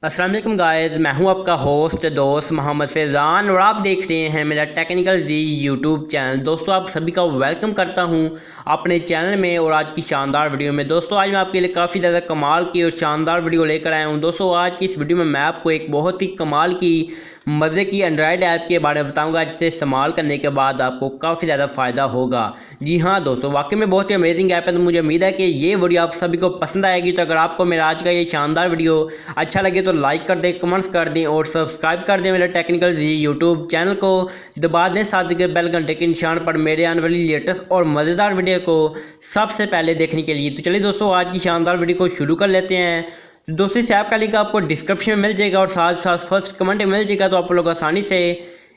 अस्सलाम वालेकुम गाइस, मैं हूं आपका होस्ट दोस्त मोहम्मद फैज़ान और आप देख रहे हैं मेरा टेक्निकल जी यूट्यूब चैनल। दोस्तों आप सभी का वेलकम करता हूं अपने चैनल में और आज की शानदार वीडियो में। दोस्तों आज मैं आपके लिए काफ़ी ज़्यादा कमाल की और शानदार वीडियो लेकर आया हूं। दोस्तों आज की इस वीडियो में मैं आपको एक बहुत ही कमाल की मज़े की एंड्रॉयड ऐप के बारे में बताऊँगा जिसे इस्तेमाल करने के बाद आपको काफ़ी ज़्यादा फ़ायदा होगा। जी हाँ दोस्तों, वाकई में बहुत ही अमेजिंग ऐप है, तो मुझे उम्मीद है कि ये वीडियो आप सभी को पसंद आएगी। तो अगर आपको मेरा आज का ये शानदार वीडियो अच्छा लगे तो लाइक कर दें, कमेंट्स कर दें और सब्सक्राइब कर दें मेरे टेक्निकल जी यूट्यूब चैनल को। दबा दें साथ के बेल घंटे के निशान पर मेरे आने वाली लेटेस्ट और मज़ेदार वीडियो को सबसे पहले देखने के लिए। तो चलिए दोस्तों आज की शानदार वीडियो को शुरू कर लेते हैं। दोस्तों इस ऐप का लिंक आपको डिस्क्रिप्शन में मिल जाएगा और साथ साथ फर्स्ट कमेंट में मिल जाएगा, तो आप लोग आसानी से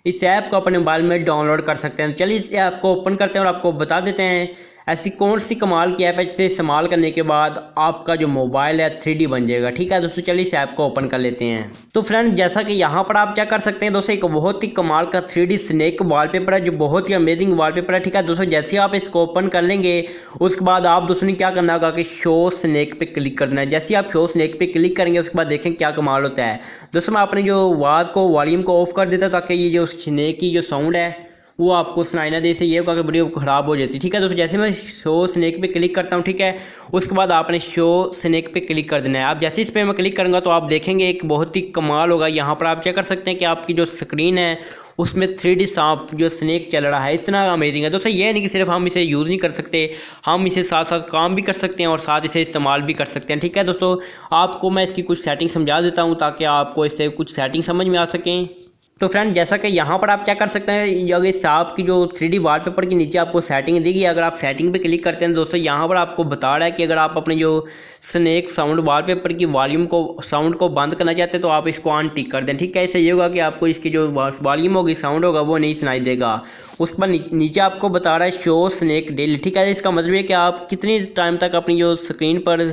इस ऐप को अपने मोबाइल में डाउनलोड कर सकते हैं। चलिए इस ऐप को ओपन करते हैं और आपको बता देते हैं ऐसी कौन सी कमाल की ऐप है जिसे इस्तेमाल करने के बाद आपका जो मोबाइल है 3D बन जाएगा। ठीक है दोस्तों, चलिए इस ऐप को ओपन कर लेते हैं। तो फ्रेंड जैसा कि यहाँ पर आप चेक कर सकते हैं दोस्तों, एक बहुत ही कमाल का 3D स्नेक वॉलपेपर है जो बहुत ही अमेजिंग वॉलपेपर है। ठीक है दोस्तों, जैसे आप इसको ओपन कर लेंगे उसके बाद आप दोस्तों ने क्या करना होगा कि शो स्नेक पे क्लिक करना है। जैसे आप शो स्नेक पे क्लिक करेंगे उसके बाद देखें क्या कमाल होता है। दोस्तों मैं अपनी जो आवाज़ को वॉल्यूम को ऑफ कर देता हूँ ताकि ये जो स्नेक की जो साउंड है वो आपको सुनाई ना दे, इससे ये होगा कि वीडियो ख़राब हो जाती है। ठीक है दोस्तों, जैसे मैं शो स्नेक पे क्लिक करता हूँ, ठीक है, उसके बाद आपने शो स्नेक पे क्लिक कर देना है। आप जैसे इस पे मैं क्लिक करूँगा तो आप देखेंगे एक बहुत ही कमाल होगा। यहाँ पर आप चेक कर सकते हैं कि आपकी जो स्क्रीन है उसमें 3D सांप जो स्नेक चल रहा है, इतना अमेजिंग है दोस्तों। ये नहीं कि सिर्फ हम इसे यूज़ नहीं कर सकते, हम इसे साथ साथ काम भी कर सकते हैं और साथ इसे इस्तेमाल भी कर सकते हैं। ठीक है दोस्तों, आपको मैं इसकी कुछ सेटिंग समझा देता हूँ ताकि आपको इससे कुछ सेटिंग समझ में आ सकें। तो फ्रेंड जैसा कि यहाँ पर आप चेक कर सकते हैं, अगर इस ऐप की जो 3D वॉलपेपर के नीचे आपको सेटिंग देगी, अगर आप सेटिंग पे क्लिक करते हैं दोस्तों यहाँ पर आपको बता रहा है कि अगर आप अपने जो स्नेक साउंड वॉलपेपर की वॉल्यूम को साउंड को बंद करना चाहते हैं तो आप इसको ऑन टिक कर दें। ठीक है, इससे ये होगा कि आपको इसकी जो वॉल्यूम होगी साउंड होगा वो नहीं सुनाई देगा। उस पर नीचे आपको बता रहा है शो स्नेक डेली। ठीक है, इसका मतलब है कि आप कितनी टाइम तक अपनी जो स्क्रीन पर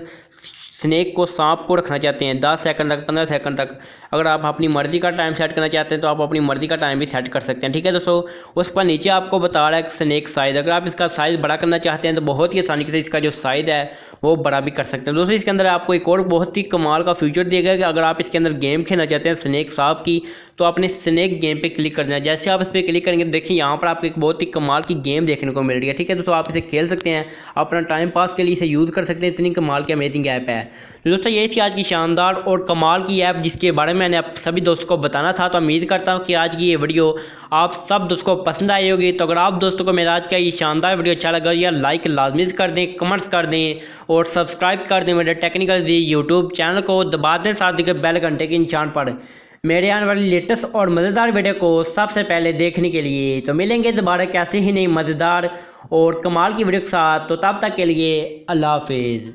स्नेक को सांप को रखना चाहते हैं, 10 सेकंड तक, 15 सेकंड तक। अगर आप अपनी मर्ज़ी का टाइम सेट करना चाहते हैं तो आप अपनी मर्ज़ी का टाइम भी सेट कर सकते हैं। ठीक है दोस्तों, उस पर नीचे आपको बता रहा है स्नेक साइज़। अगर आप इसका साइज़ बड़ा करना चाहते हैं तो बहुत ही आसानी से इसका जो साइज़ है वो बड़ा भी कर सकते हैं। दोस्तों इसके अंदर आपको एक और बहुत ही कमाल का फीचर दिया गया है कि अगर आप इसके अंदर गेम खेलना चाहते हैं स्नेक सांप की तो आपने स्नेक गेम पे क्लिक करना है। जैसे आप इस पर क्लिक करेंगे तो देखिए यहाँ पर आपको एक बहुत ही कमाल की गेम देखने को मिल रही है। ठीक है दोस्तों, आप इसे खेल सकते हैं, अपना टाइम पास के लिए इसे यूज़ कर सकते हैं, इतनी कमाल की अमेजिंग ऐप है। तो दोस्तों ये थी आज की शानदार और कमाल की ऐप जिसके बारे में मैंने आप सभी दोस्तों को बताना था। तो उम्मीद करता हूँ कि आज की ये वीडियो आप सब दोस्तों को पसंद आई होगी। तो अगर आप दोस्तों को मेरा आज का ये शानदार वीडियो अच्छा लगा या लाइक लाजमी कर दें, कमेंट्स कर दें और सब्सक्राइब कर दें मेरे टेक्निकल जी यूट्यूब चैनल को। दबा दें साथ के बेल घंटे के निशान पर मेरे आने वाली लेटेस्ट और मज़ेदार वीडियो को सबसे पहले देखने के लिए। तो मिलेंगे दोबारा कैसे ही नहीं मज़ेदार और कमाल की वीडियो के साथ। तो तब तक के लिए अल्लाह हाफिज़।